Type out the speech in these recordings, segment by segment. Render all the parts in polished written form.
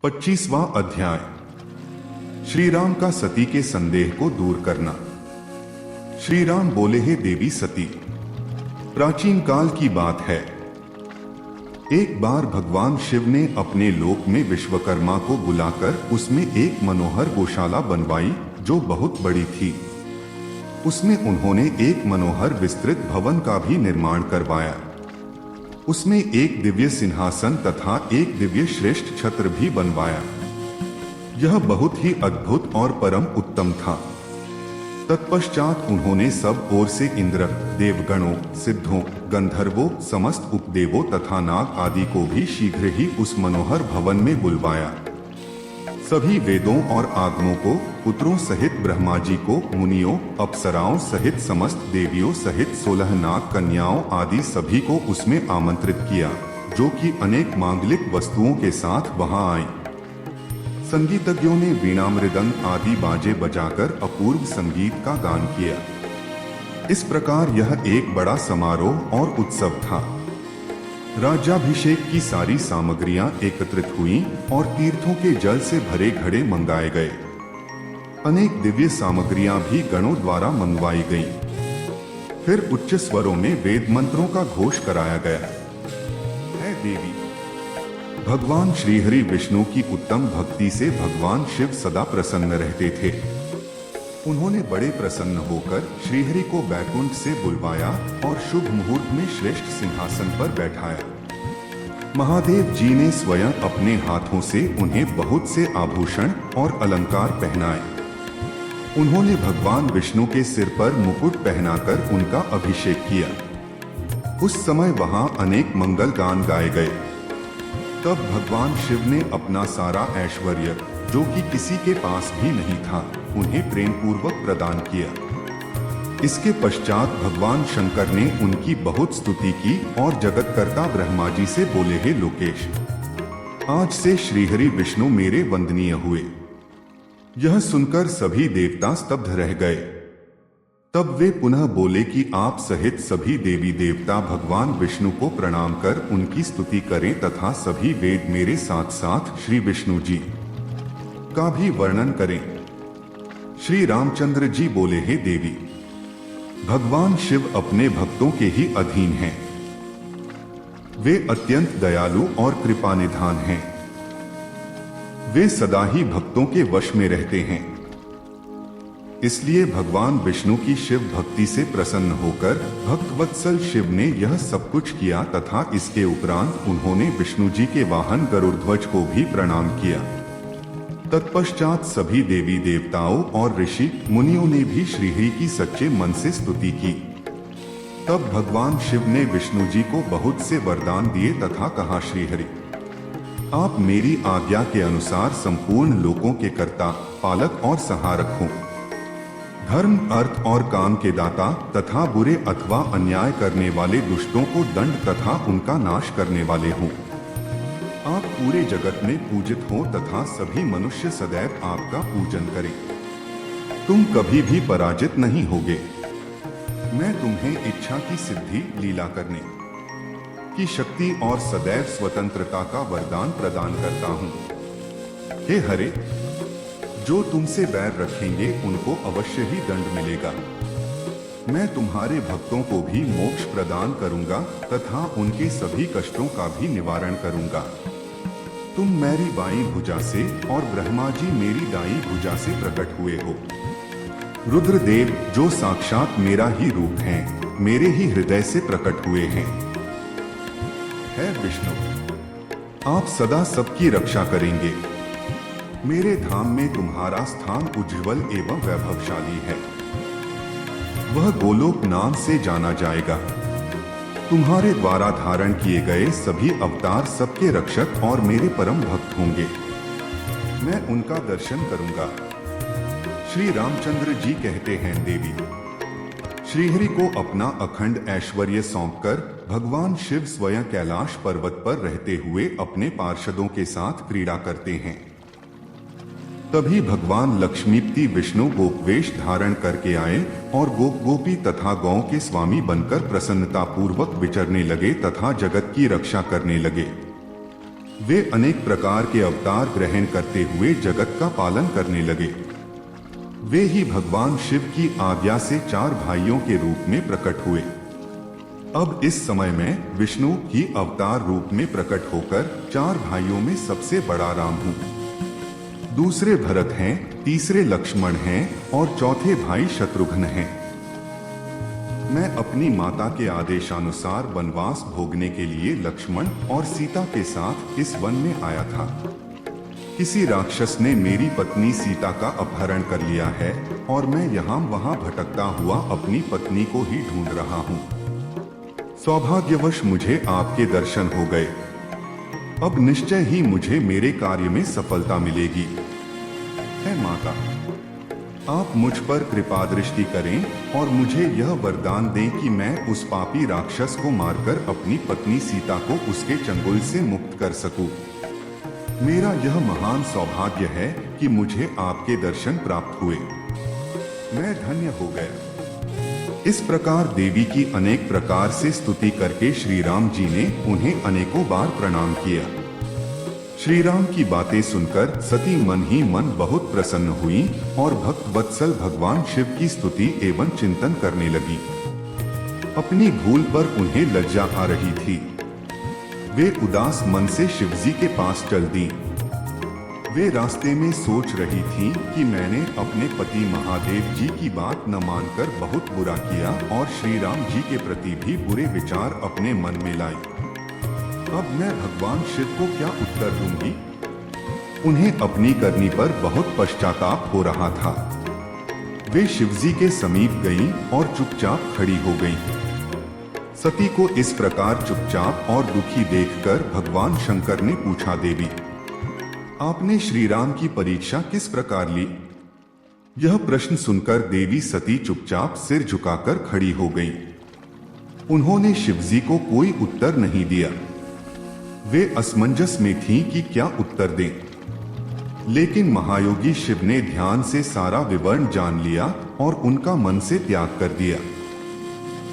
25वां अध्याय। श्री राम का सती के संदेह को दूर करना। श्री राम बोले, हे देवी सती, प्राचीन काल की बात है। एक बार भगवान शिव ने अपने लोक में विश्वकर्मा को बुलाकर उसमें एक मनोहर गौशाला बनवाई जो बहुत बड़ी थी। उसमें उन्होंने एक मनोहर विस्तृत भवन का भी निर्माण करवाया। उसमें एक दिव्य सिंहासन तथा एक दिव्य श्रेष्ठ छत्र भी बनवाया। यह बहुत ही अद्भुत और परम उत्तम था। तत्पश्चात उन्होंने सब ओर से इंद्र, देवगणों, सिद्धों, गंधर्वों, समस्त उपदेवों तथा नाग आदि को भी शीघ्र ही उस मनोहर भवन में बुलवाया। सभी वेदों और आगमों को, पुत्रों सहित ब्रह्मा जी को, मुनियों, अप्सराओं सहित समस्त देवियों सहित 16 नाग कन्याओं आदि सभी को उसमें आमंत्रित किया, जो कि अनेक मांगलिक वस्तुओं के साथ वहां आई। संगीतज्ञों ने वीणा, मृदंग आदि बाजे बजाकर अपूर्व संगीत का गान किया। इस प्रकार यह एक बड़ा समारोह और उत्सव था। राज्याभिषेक की सारी सामग्रियां एकत्रित हुईं और तीर्थों के जल से भरे घड़े मंगाए गए। अनेक दिव्य सामग्रियां भी गणों द्वारा मंगवाई गईं। फिर उच्च स्वरों में वेद मंत्रों का घोष कराया गया। हे देवी, भगवान श्रीहरि विष्णु की उत्तम भक्ति से भगवान शिव सदा प्रसन्न रहते थे। उन्होंने बड़े प्रसन्न होकर श्रीहरि को बैकुंठ से बुलवाया और शुभ मुहूर्त में श्रेष्ठ सिंहासन पर बैठाया। महादेव जी ने स्वयं अपने हाथों से उन्हें बहुत से आभूषण और अलंकार पहनाए। उन्होंने भगवान विष्णु के सिर पर मुकुट पहनाकर उनका अभिषेक किया। उस समय वहां अनेक मंगल गान गाए गए। तब भगवान शिव ने अपना सारा ऐश्वर्य, जो कि किसी के पास भी नहीं था, उन्हें प्रेम पूर्वक प्रदान किया। इसके पश्चात भगवान शंकर ने उनकी बहुत स्तुति की और जगतकर्ता ब्रह्मा जी से बोले, हे लोकेश, आज से श्रीहरि विष्णु मेरे वंदनीय हुए। यह सुनकर सभी देवता स्तब्ध रह गए। तब वे पुनः बोले कि आप सहित सभी देवी देवता भगवान विष्णु को प्रणाम कर उनकी स्तुति करें तथा सभी वेद मेरे साथ साथ श्री विष्णु जी का भी वर्णन करें। श्री रामचंद्र जी बोले, हे देवी, भगवान शिव अपने भक्तों के ही अधीन हैं। वे अत्यंत दयालु और कृपानिधान हैं। वे सदा ही भक्तों के वश में रहते हैं। इसलिए भगवान विष्णु की शिव भक्ति से प्रसन्न होकर भक्तवत्सल शिव ने यह सब कुछ किया तथा इसके उपरांत उन्होंने विष्णु जी के वाहन गरुड़ध्वज को भी प्रणाम किया। तत्पश्चात सभी देवी देवताओं और ऋषि मुनियों ने भी श्रीहरि की सच्चे मन से स्तुति की। तब भगवान शिव ने विष्णु जी को बहुत से वरदान दिए तथा कहा, श्रीहरि, आप मेरी आज्ञा के अनुसार संपूर्ण लोकों के कर्ता, पालक और सहारक हों। धर्म, अर्थ और काम के दाता तथा बुरे अथवा अन्याय करने वाले दुष्टों को दंड तथा उनका नाश करने वाले हों। आप पूरे जगत में पूजित हो तथा सभी मनुष्य सदैव आपका पूजन करें। तुम कभी भी पराजित नहीं होगे। मैं तुम्हें इच्छा की सिद्धि, लीला करने की शक्ति और सदैव स्वतंत्रता का वरदान प्रदान करता हूँ। हे हरे, जो तुमसे बैर रखेंगे उनको अवश्य ही दंड मिलेगा। मैं तुम्हारे भक्तों को भी मोक्ष प्रदान करूंगा तथा उनके सभी कष्टों का भी निवारण करूंगा। तुम मेरी बाईं भुजा से और ब्रह्मा जी मेरी दाईं भुजा से प्रकट हुए हो। रुद्रदेव, जो साक्षात मेरा ही रूप हैं, मेरे ही हृदय से प्रकट हुए हैं। हे विष्णु, आप सदा सबकी रक्षा करेंगे। मेरे धाम में तुम्हारा स्थान उज्ज्वल एवं वैभवशाली है। वह गोलोक नाम से जाना जाएगा। तुम्हारे द्वारा धारण किए गए सभी अवतार सबके रक्षक और मेरे परम भक्त होंगे। मैं उनका दर्शन करूंगा। श्री रामचंद्र जी कहते हैं, देवी, श्रीहरि को अपना अखंड ऐश्वर्य सौंपकर भगवान शिव स्वयं कैलाश पर्वत पर रहते हुए अपने पार्षदों के साथ क्रीड़ा करते हैं। तभी भगवान लक्ष्मीपति विष्णु गोपवेश धारण करके आए और गोप गोपी तथा गौ के स्वामी बनकर प्रसन्नता पूर्वक विचरने लगे तथा जगत की रक्षा करने लगे। वे अनेक प्रकार के अवतार ग्रहण करते हुए जगत का पालन करने लगे। वे ही भगवान शिव की आज्ञा से 4 भाइयों के रूप में प्रकट हुए। अब इस समय में विष्णु ही अवतार रूप में प्रकट होकर 4 भाइयों में सबसे बड़ा राम हूँ। दूसरे भरत हैं, तीसरे लक्ष्मण हैं और चौथे भाई शत्रुघ्न हैं। मैं अपनी माता के आदेशानुसार वनवास भोगने के लिए लक्ष्मण और सीता के साथ इस वन में आया था। किसी राक्षस ने मेरी पत्नी सीता का अपहरण कर लिया है और मैं यहाँ वहाँ भटकता हुआ अपनी पत्नी को ही ढूंढ रहा हूँ। सौभाग्यवश मुझे आपके दर्शन हो गए। अब निश्चय ही मुझे मेरे कार्य में सफलता मिलेगी। है माता, आप मुझ पर कृपा दृष्टि करें और मुझे यह वरदान दें कि मैं उस पापी राक्षस को मारकर अपनी पत्नी सीता को उसके चंगुल से मुक्त कर सकूं। मेरा यह महान सौभाग्य है कि मुझे आपके दर्शन प्राप्त हुए। मैं धन्य हो गया। इस प्रकार देवी की अनेक प्रकार से स्तुति करके श्री राम जी ने उन्हें अनेकों बार प्रणाम किया। श्री राम की बातें सुनकर सती मन ही मन बहुत प्रसन्न हुई और भक्त वत्सल भगवान शिव की स्तुति एवं चिंतन करने लगी। अपनी भूल पर उन्हें लज्जा आ रही थी। वे उदास मन से शिवजी के पास चल दी। वे रास्ते में सोच रही थीं कि मैंने अपने पति महादेव जी की बात न मानकर बहुत बुरा किया और श्री राम जी के प्रति भी बुरे विचार अपने मन में लाई। अब मैं भगवान शिव को क्या उत्तर दूंगी? उन्हें अपनी करनी पर बहुत पश्चाताप हो रहा था। वे शिवजी के समीप गईं और चुपचाप खड़ी हो गईं। सती को इस प्रकार चुपचाप और दुखी देखकर भगवान शंकर ने पूछा, देवी, आपने श्री राम की परीक्षा किस प्रकार ली? यह प्रश्न सुनकर देवी सती चुपचाप सिर झुकाकर खड़ी हो गईं। उन्होंने शिवजी को कोई उत्तर नहीं दिया। वे असमंजस में थीं कि क्या उत्तर दें। लेकिन महायोगी शिव ने ध्यान से सारा विवरण जान लिया और उनका मन से त्याग कर दिया।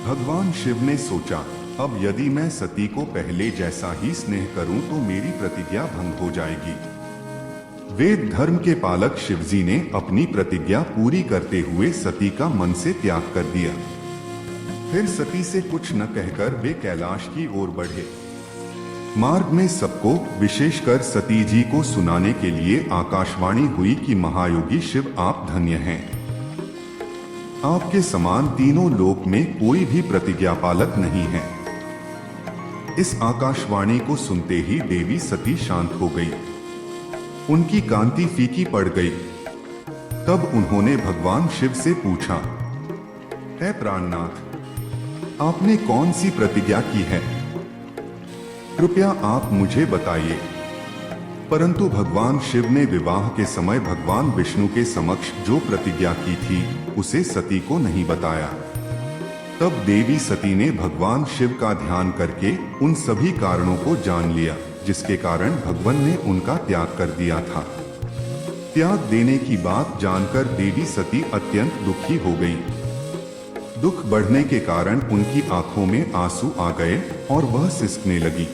भगवान शिव ने सोचा, अब यदि मैं सती को पहले जैसा ही स्नेह करूं तो मेरी प्रतिज्ञा भंग हो जाएगी। वेद धर्म के पालक शिवजी ने अपनी प्रतिज्ञा पूरी करते हुए सती का मन से त्याग कर दिया। फिर सती से कुछ न कहकर वे कैलाश की ओर बढ़े। मार्ग में सबको, विशेषकर सती जी को सुनाने के लिए आकाशवाणी हुई कि महायोगी शिव आप धन्य हैं। आपके समान तीनों लोक में कोई भी प्रतिज्ञा पालक नहीं है। इस आकाशवाणी को सुनते ही देवी सती शांत हो गई। उनकी कांति फीकी पड़ गई। तब उन्होंने भगवान शिव से पूछा, हे प्राणनाथ, आपने कौन सी प्रतिज्ञा की है? कृपया आप मुझे बताइए। परंतु भगवान शिव ने विवाह के समय भगवान विष्णु के समक्ष जो प्रतिज्ञा की थी उसे सती को नहीं बताया। तब देवी सती ने भगवान शिव का ध्यान करके उन सभी कारणों को जान लिया जिसके कारण भगवान ने उनका त्याग कर दिया था। त्याग देने की बात जानकर देवी सती अत्यंत दुखी हो गई। दुख बढ़ने के कारण उनकी आंखों में आंसू आ गए और वह सिसकने लगी।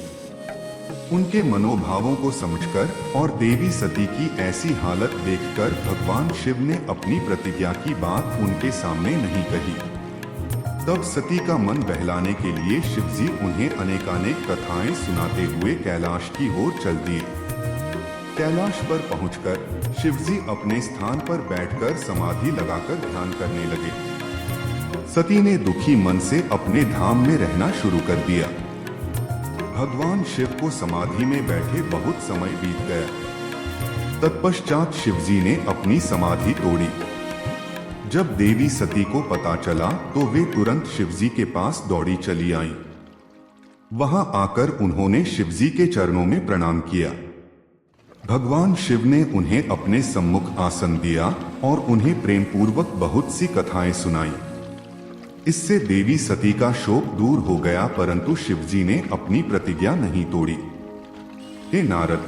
उनके मनोभावों को समझकर और देवी सती की ऐसी हालत देखकर भगवान शिव ने अपनी प्रतिज्ञा की बात उनके सामने नहीं कही। तब सती का मन बहलाने के लिए शिवजी उन्हें अनेकानेक कथाएं सुनाते हुए कैलाश की ओर चल दिए। कैलाश पर पहुंचकर शिवजी अपने स्थान पर बैठकर समाधि लगाकर ध्यान करने लगे। सती ने दुखी मन से अपने धाम में रहना शुरू कर दिया। भगवान शिव को समाधि में बैठे बहुत समय बीत गया। तत्पश्चात शिवजी ने अपनी समाधि तोड़ी। जब देवी सती को पता चला तो वे तुरंत शिवजी के पास दौड़ी चली आईं। वहां आकर उन्होंने शिवजी के चरणों में प्रणाम किया। भगवान शिव ने उन्हें अपने सम्मुख आसन दिया और उन्हें प्रेम पूर्वक बहुत सी कथाएं सुनाई। इससे देवी सती का शोक दूर हो गया, परंतु शिवजी ने अपनी प्रतिज्ञा नहीं तोड़ी। हे नारद,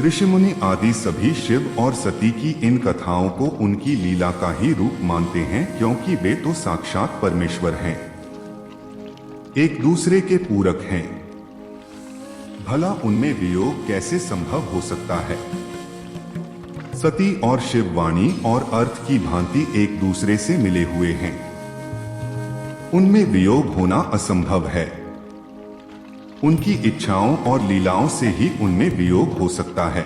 ऋषिमुनि आदि सभी शिव और सती की इन कथाओं को उनकी लीला का ही रूप मानते हैं, क्योंकि वे तो साक्षात परमेश्वर हैं, एक दूसरे के पूरक हैं। भला उनमें वियोग कैसे संभव हो सकता है? सती और शिव वाणी और अर्थ की भांति एक दूसरे से मिले हुए हैं। उनमें वियोग होना असंभव है। उनकी इच्छाओं और लीलाओं से ही उनमें वियोग हो सकता है।